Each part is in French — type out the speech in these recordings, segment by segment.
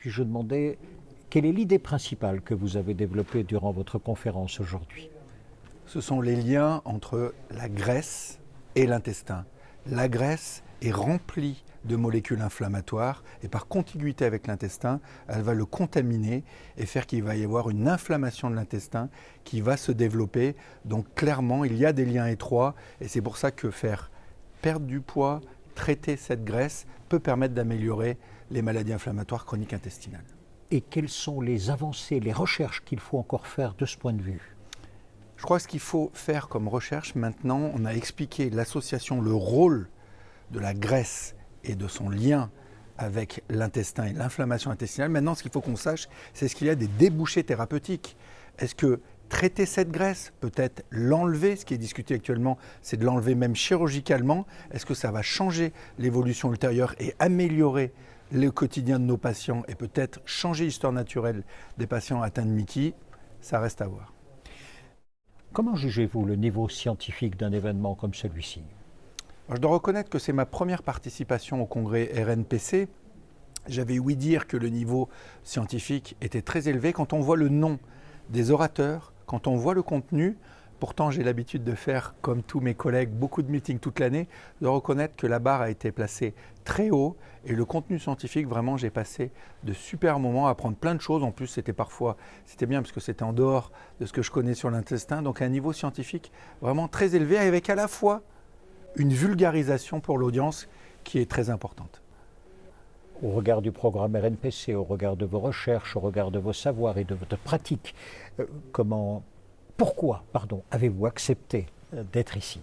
Puis je demandais, quelle est l'idée principale que vous avez développée durant votre conférence aujourd'hui? Ce sont les liens entre la graisse et l'intestin. La graisse est remplie de molécules inflammatoires et par contiguïté avec l'intestin, elle va le contaminer et faire qu'il va y avoir une inflammation de l'intestin qui va se développer. Donc clairement, il y a des liens étroits et c'est pour ça que faire perdre du poids, traiter cette graisse peut permettre d'améliorer les maladies inflammatoires chroniques intestinales. Et quelles sont les avancées, les recherches qu'il faut encore faire de ce point de vue? Je crois que ce qu'il faut faire comme recherche maintenant, on a expliqué l'association, le rôle de la graisse et de son lien avec l'intestin et l'inflammation intestinale. Maintenant, ce qu'il faut qu'on sache, c'est ce qu'il y a des débouchés thérapeutiques. Est-ce que traiter cette graisse, peut-être l'enlever, ce qui est discuté actuellement, c'est de l'enlever même chirurgicalement. Est-ce que ça va changer l'évolution ultérieure et améliorer le quotidien de nos patients et peut-être changer l'histoire naturelle des patients atteints de MICI? Ça reste à voir. Comment jugez-vous le niveau scientifique d'un événement comme celui-ci? Je dois reconnaître que c'est ma première participation au congrès RNPC. J'avais ouï dire que le niveau scientifique était très élevé. Quand on voit le nom des orateurs, quand on voit le contenu, pourtant j'ai l'habitude de faire, comme tous mes collègues, beaucoup de meetings toute l'année, de reconnaître que la barre a été placée très haut et le contenu scientifique, vraiment j'ai passé de super moments à apprendre plein de choses. En plus c'était bien parce que c'était en dehors de ce que je connais sur l'intestin, donc un niveau scientifique vraiment très élevé avec à la fois une vulgarisation pour l'audience qui est très importante. Au regard du programme RNPC, au regard de vos recherches, au regard de vos savoirs et de votre pratique, pourquoi avez-vous accepté d'être ici?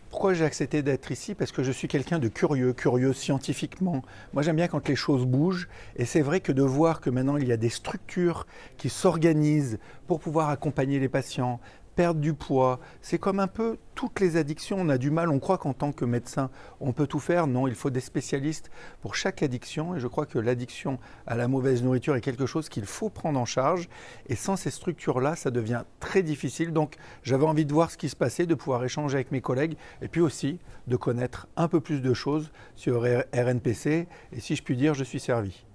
Pourquoi j'ai accepté d'être ici? Parce que je suis quelqu'un de curieux scientifiquement. Moi j'aime bien quand les choses bougent et c'est vrai que de voir que maintenant il y a des structures qui s'organisent pour pouvoir accompagner les patients, perdre du poids, c'est comme un peu toutes les addictions, on a du mal, on croit qu'en tant que médecin on peut tout faire. Non, il faut des spécialistes pour chaque addiction et je crois que l'addiction à la mauvaise nourriture est quelque chose qu'il faut prendre en charge et sans ces structures-là, ça devient très difficile. Donc j'avais envie de voir ce qui se passait, de pouvoir échanger avec mes collègues et puis aussi de connaître un peu plus de choses sur RNPC et si je puis dire, je suis servi.